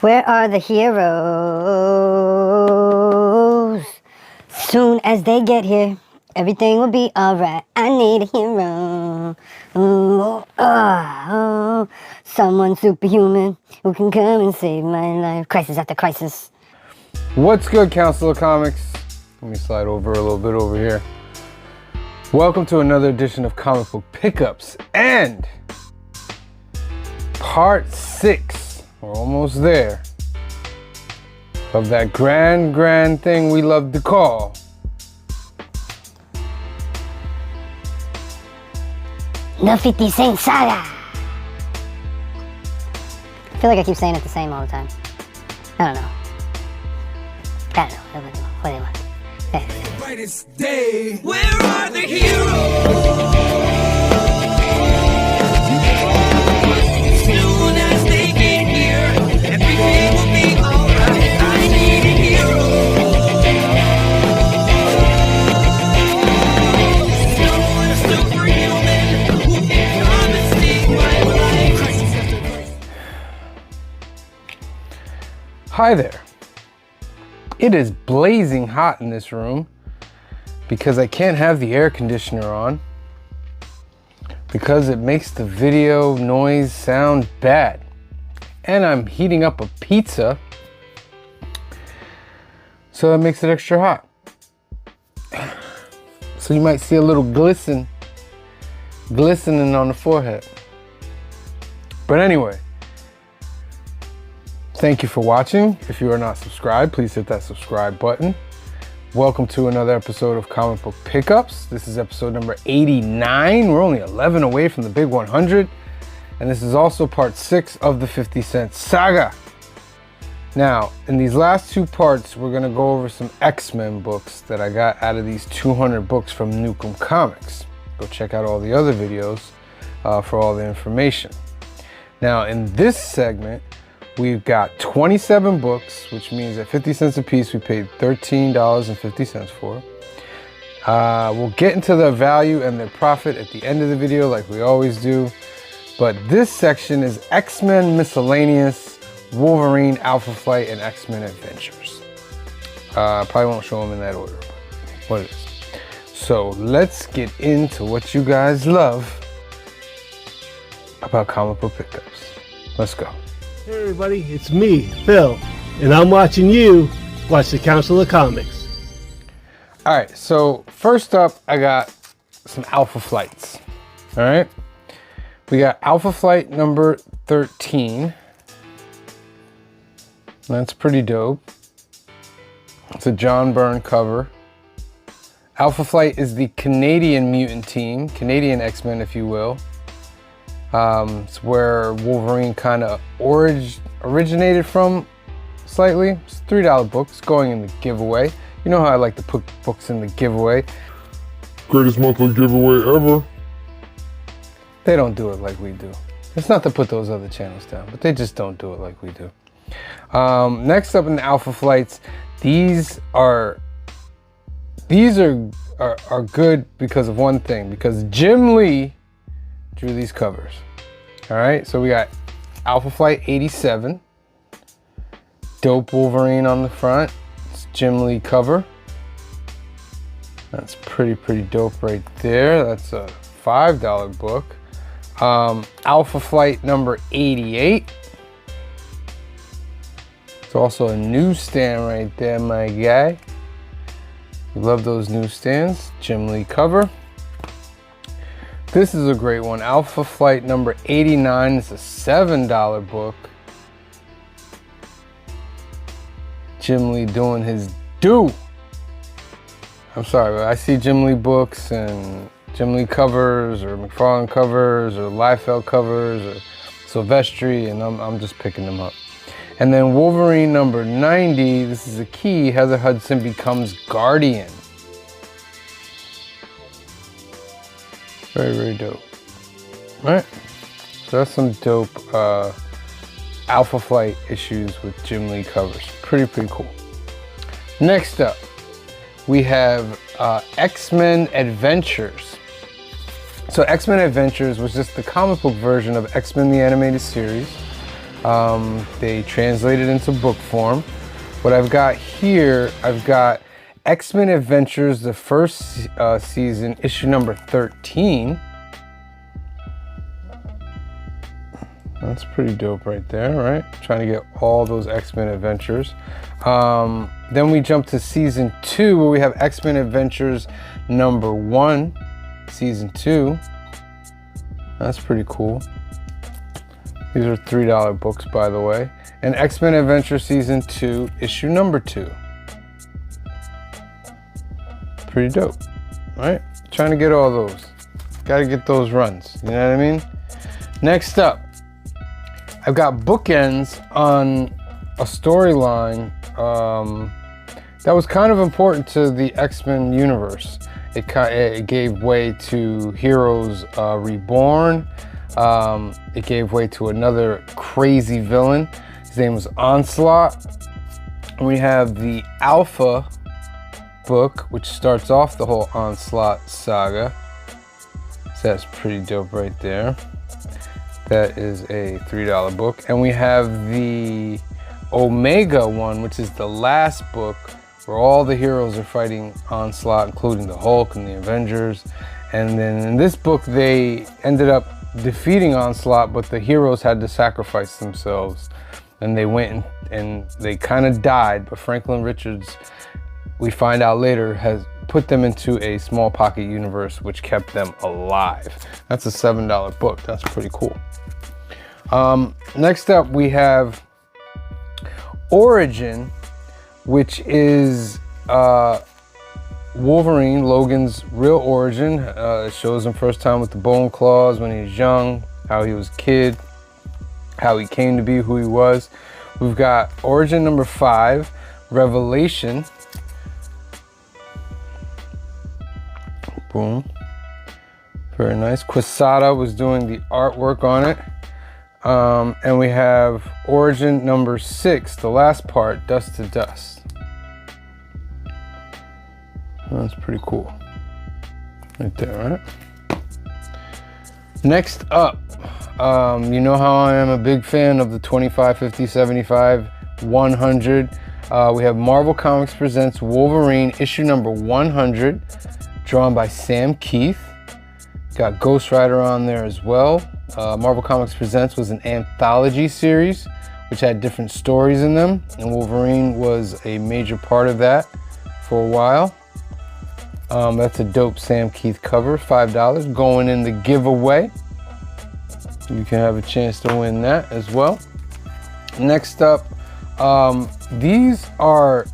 Where are the heroes? Soon as they get here, everything will be alright. I need a hero. Someone superhuman who can come and save my life. Crisis after crisis. What's good, Council of Comics? Let me slide over a little bit over here. Welcome to another edition of Comic Book Pickups and part 6. We're almost there. Of that grand thing we love to call the CENT Saga. I feel like I keep saying it the same all the time. I don't know. What do you want? Brightest day. Where are the heroes? Soon as they get here, everything will be alright. I need a hero. Someone superhuman who can come and save my life. Hi there. It is blazing hot in this room because I can't have the air conditioner on because it makes the video noise sound bad. And I'm heating up a pizza, so that makes it extra hot. So you might see a little glistening on the forehead. But anyway, thank you for watching. If you are not subscribed, please hit that subscribe button. Welcome to another episode of Comic Book Pickups. This is episode number 89. We're only 11 away from the big 100. And this is also part 6 of the 50 Cent Saga. Now, in these last two parts, we're gonna go over some X-Men books that I got out of these 200 books from NUKE Comics. Go check out all the other videos for all the information. Now, in this segment, we've got 27 books, which means at 50 cents a piece, we paid $13.50 for. We'll get into the value and the profit at the end of the video like we always do. But this section is X-Men Miscellaneous, Wolverine, Alpha Flight, and X-Men Adventures. Probably won't show them in that order, but what it is. So let's get into what you guys love about comic book pickups. Let's go. Hey everybody, it's me, Phil, and I'm watching you watch the Council of Comics. Alright, so first up, I got some Alpha Flights. Alright, we got Alpha Flight number 13. That's pretty dope. It's a John Byrne cover. Alpha Flight is the Canadian mutant team, Canadian X-Men if you will. It's where Wolverine kind of originated from slightly. It's a $3 book. It's going in the giveaway. You know how I like to put books in the giveaway. Greatest monthly giveaway ever. They don't do it like we do. It's not to put those other channels down, but they just don't do it like we do. Next up in the Alpha Flights, these are good because of one thing, because Jim Lee drew these covers. All right, so we got Alpha Flight 87, dope Wolverine on the front. It's Jim Lee cover. That's pretty dope right there. That's a $5 book. Alpha Flight number 88. It's also a newsstand right there, my guy. We love those newsstands. Jim Lee cover. This is a great one. Alpha Flight number 89. It's a $7 book. Jim Lee doing his due. I'm sorry, but I see Jim Lee books and Jim Lee covers or McFarlane covers or Liefeld covers or Silvestri, and I'm just picking them up. And then Wolverine number 90. This is a key. Heather Hudson becomes Guardian. Very dope. All right, so that's some dope Alpha Flight issues with Jim Lee covers. Pretty cool. Next up, we have X-Men Adventures. So X-Men Adventures was just the comic book version of X-Men the Animated Series. They translated into book form. What I've got here, I've got X-Men Adventures, the first season, issue number 13. That's pretty dope right there, right? Trying to get all those X-Men Adventures. Then we jump to season 2, where we have X-Men Adventures number 1, season 2. That's pretty cool. These are $3 books, by the way. And X-Men Adventure season 2, issue number 2. Pretty dope, right? Trying to get all those. Got to get those runs, you know what I mean? Next up, I've got bookends on a storyline that was kind of important to the X-Men universe. It gave way to Heroes Reborn. It gave way to another crazy villain. His name was Onslaught. And we have the Alpha book, which starts off the whole Onslaught saga. So that's pretty dope right there. That is a $3 book. And we have the Omega one, which is the last book where all the heroes are fighting Onslaught, including the Hulk and the Avengers. And then in this book, they ended up defeating Onslaught, but the heroes had to sacrifice themselves. And they went and they kind of died, but Franklin Richards, we find out later, has put them into a small pocket universe which kept them alive. That's a $7 book. That's pretty cool. Next up, we have Origin, which is Wolverine, Logan's real origin. It shows him first time with the bone claws when he was young, how he was a kid, how he came to be who he was. We've got Origin number 5, Revelation. Boom. Very nice. Quesada was doing the artwork on it. And we have Origin number 6, the last part, Dust to Dust. That's pretty cool. Right there, right? Next up, you know how I am a big fan of the 25, 50, 75, 100. We have Marvel Comics Presents Wolverine, issue number 100, drawn by Sam Keith. Got Ghost Rider on there as well. Marvel Comics Presents was an anthology series which had different stories in them, and Wolverine was a major part of that for a while. That's a dope Sam Keith cover, $5, going in the giveaway. You can have a chance to win that as well. Next up, these are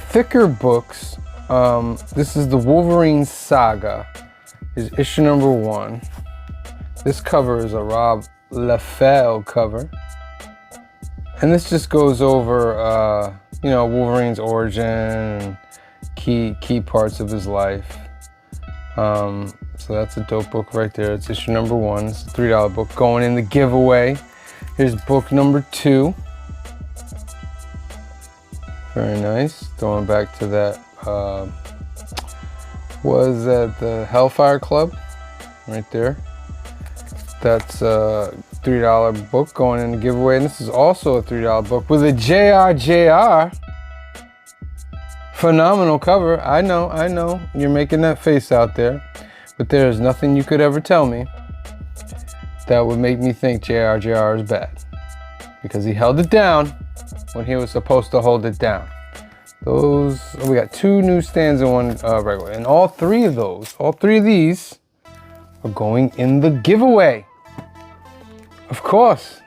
thicker books. This is the Wolverine Saga, is issue number 1. This cover is a Rob Liefeld cover. And this just goes over, you know, Wolverine's origin, key parts of his life. So that's a dope book right there. It's issue number 1. It's a $3 book going in the giveaway. Here's book number 2. Very nice. Going back to that, was that the Hellfire Club? Right there. That's a $3 book going in the giveaway. And this is also a $3 book with a JR. Phenomenal cover. I know. You're making that face out there. But there is nothing you could ever tell me that would make me think JR is bad. Because he held it down when he was supposed to hold it down. We got 2 newsstands and 1 regular. And all 3 of these are going in the giveaway. Of course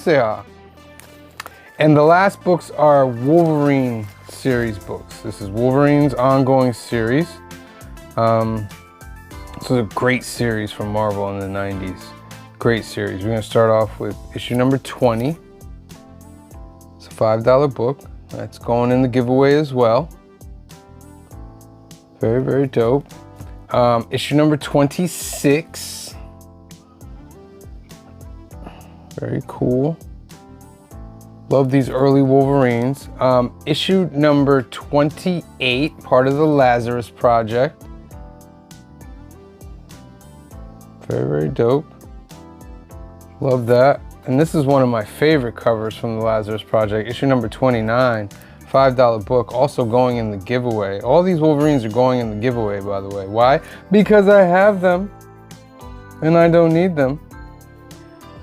they are. And the last books are Wolverine series books. This is Wolverine's ongoing series. This was a great series from Marvel in the 90s. Great series. We're gonna start off with issue number 20. It's a $5 book. That's going in the giveaway as well. Very, very dope. Issue number 26. Very cool. Love these early Wolverines. Issue number 28, part of the Lazarus Project. Very, very dope. Love that. and this is one of my favorite covers from the Lazarus Project, issue number 29, $5 book, also going in the giveaway. All these Wolverines are going in the giveaway, by the way. Why? Because I have them, and I don't need them.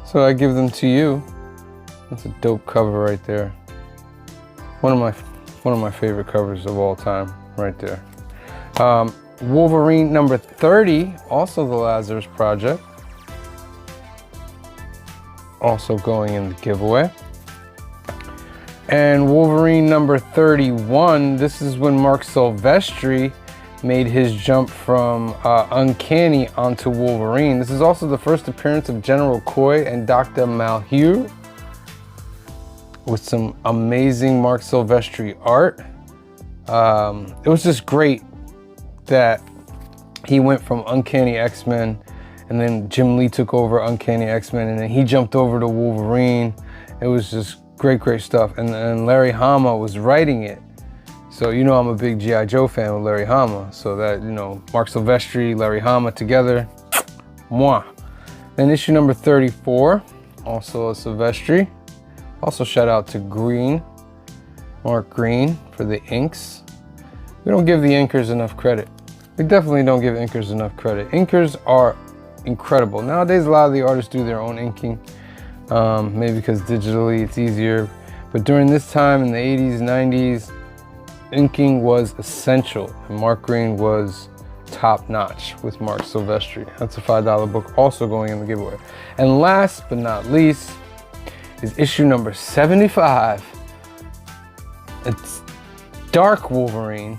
So I give them to you. That's a dope cover right there. One of my favorite covers of all time, right there. Wolverine number 30, also the Lazarus Project. Also going in the giveaway. And Wolverine number 31, this is when Mark Silvestri made his jump from Uncanny onto Wolverine. This is also the first appearance of General Coy and Dr. Malheur, with some amazing Mark Silvestri art. It was just great that he went from Uncanny X-Men, and then Jim Lee took over Uncanny X-Men, and then he jumped over to Wolverine. It was just great stuff. And Larry Hama was writing it. So, you know, I'm a big G.I. Joe fan with Larry Hama. So that, you know, Mark Silvestri, Larry Hama together, mwah. Then issue number 34, also a Silvestri. Also shout out to Green, Mark Green, for the inks. We don't give the inkers enough credit. We definitely don't give inkers enough credit. Inkers are incredible. Nowadays, a lot of the artists do their own inking. Maybe because digitally it's easier. But during this time in the 80s, 90s, inking was essential. And Mark Green was top notch with Mark Silvestri. That's a $5 book also going in the giveaway. And last but not least is issue number 75. It's Dark Wolverine.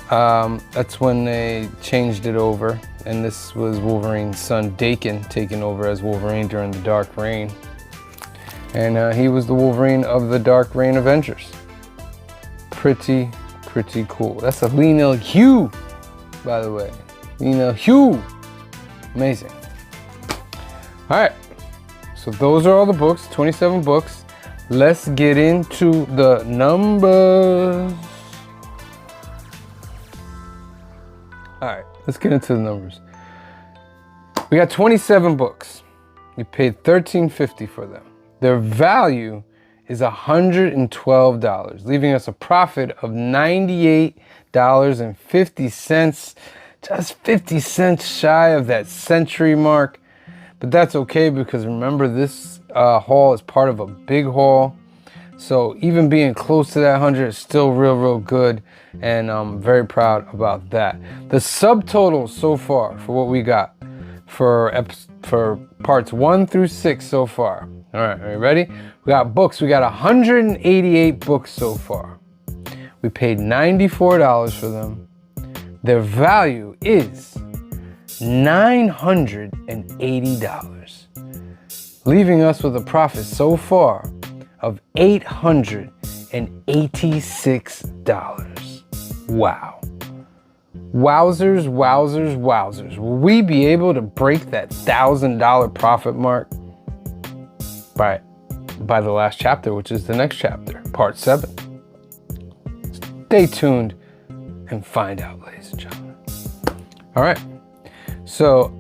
That's when they changed it over. And this was Wolverine's son Dakin taking over as Wolverine during the Dark Reign. And he was the Wolverine of the Dark Reign Avengers. Pretty cool. That's a Lionel Hugh, by the way. Lionel Hugh. Amazing. All right. So those are all the books, 27 books. Let's get into the numbers. All right, let's get into the numbers. We got 27 books. We paid $13.50 for them. Their value is $112, leaving us a profit of $98.50, just 50 cents shy of that century mark. But that's okay, because remember, this haul is part of a big haul. So even being close to that 100 is still real good. And I'm very proud about that. The subtotal so far for what we got for parts 1 through 6 so far. All right, are you ready? We got books. We got 188 books so far. We paid $94 for them. Their value is $980, leaving us with a profit so far of $886. Wow. Wowzers. Will we be able to break that $1,000 profit mark by the last chapter, which is the next chapter, part 7? Stay tuned and find out, ladies and gentlemen. All right. So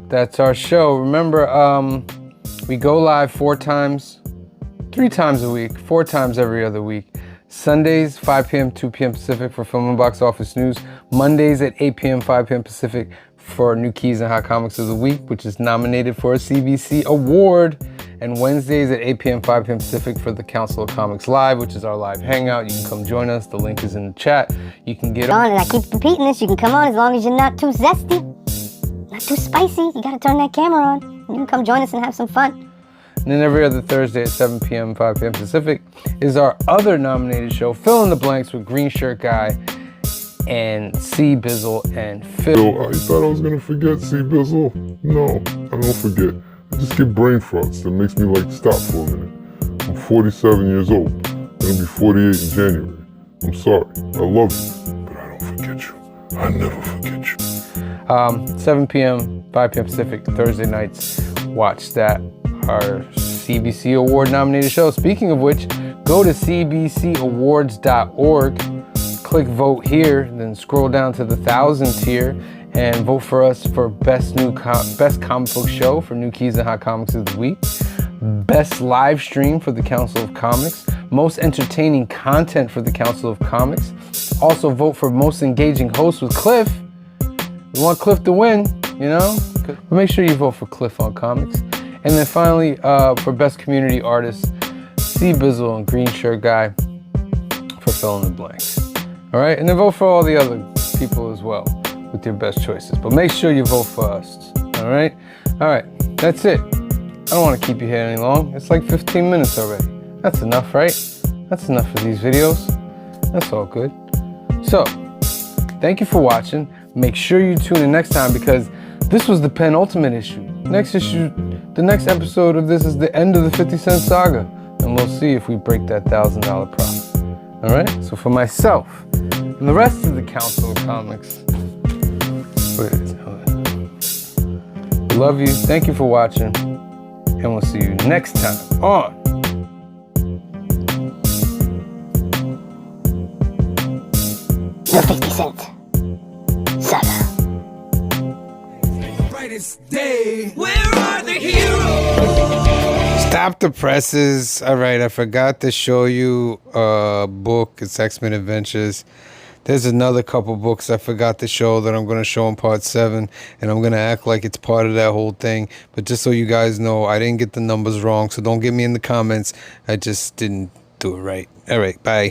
that's our show. Remember, we go live 3 times a week, 4 times every other week. Sundays, 5 p.m., 2 p.m. Pacific for Film and Box Office News. Mondays at 8 p.m., 5 p.m. Pacific for New Keys and Hot Comics of the Week, which is nominated for a CBC award. And Wednesdays at 8 p.m., 5 p.m. Pacific for the Council of Comics Live, which is our live hangout. You can come join us. The link is in the chat. You can get on, and I keep repeating this, you can come on as long as you're not too zesty, not too spicy. You gotta turn that camera on. You can come join us and have some fun. And then every other Thursday at 7 p.m., 5 p.m. Pacific is our other nominated show, Fill in the Blanks, with Green Shirt Guy and C Bizzle and Phil. Yo, you thought I was gonna forget C Bizzle? No, I don't forget. I just get brain farts that makes me like stop for a minute. I'm 47 years old. I'm gonna be 48 in January. I'm sorry. I love you, but I don't forget you. I never forget you. 7 p.m., 5 p.m. Pacific, Thursday nights. Watch that. Our CBC Award nominated show. Speaking of which, go to cbcawards.org, click vote here, then scroll down to the 1,000 tier, and vote for us for best comic book show for New Keys and Hot Comics of the Week, best live stream for the Council of Comics, most entertaining content for the Council of Comics. Also vote for most engaging host with Cliff. We want Cliff to win, you know? But make sure you vote for Cliff on comics. And then finally, for best community artist, C Bizzle and Green Shirt Guy for fill in the blanks. All right, and then vote for all the other people as well with your best choices. But make sure you vote for us. All right, that's it. I don't want to keep you here any long. It's like 15 minutes already. That's enough, right? That's enough for these videos. That's all good. So, thank you for watching. Make sure you tune in next time because this was the penultimate issue. The next episode of this is the end of the 50 Cent Saga. And we'll see if we break that $1,000 profit. All right? So for myself and the rest of the Council of Comics, we love you. Thank you for watching. And we'll see you next time on The 50 Cent Saga. Where are the heroes? Stop the presses. All right, I forgot to show you a book. It's X-Men Adventures. There's another couple books I forgot to show that I'm going to show in part 7, and I'm going to act like it's part of that whole thing. But just so you guys know, I didn't get the numbers wrong, so don't get me in the comments. I just didn't do it right. All right, bye.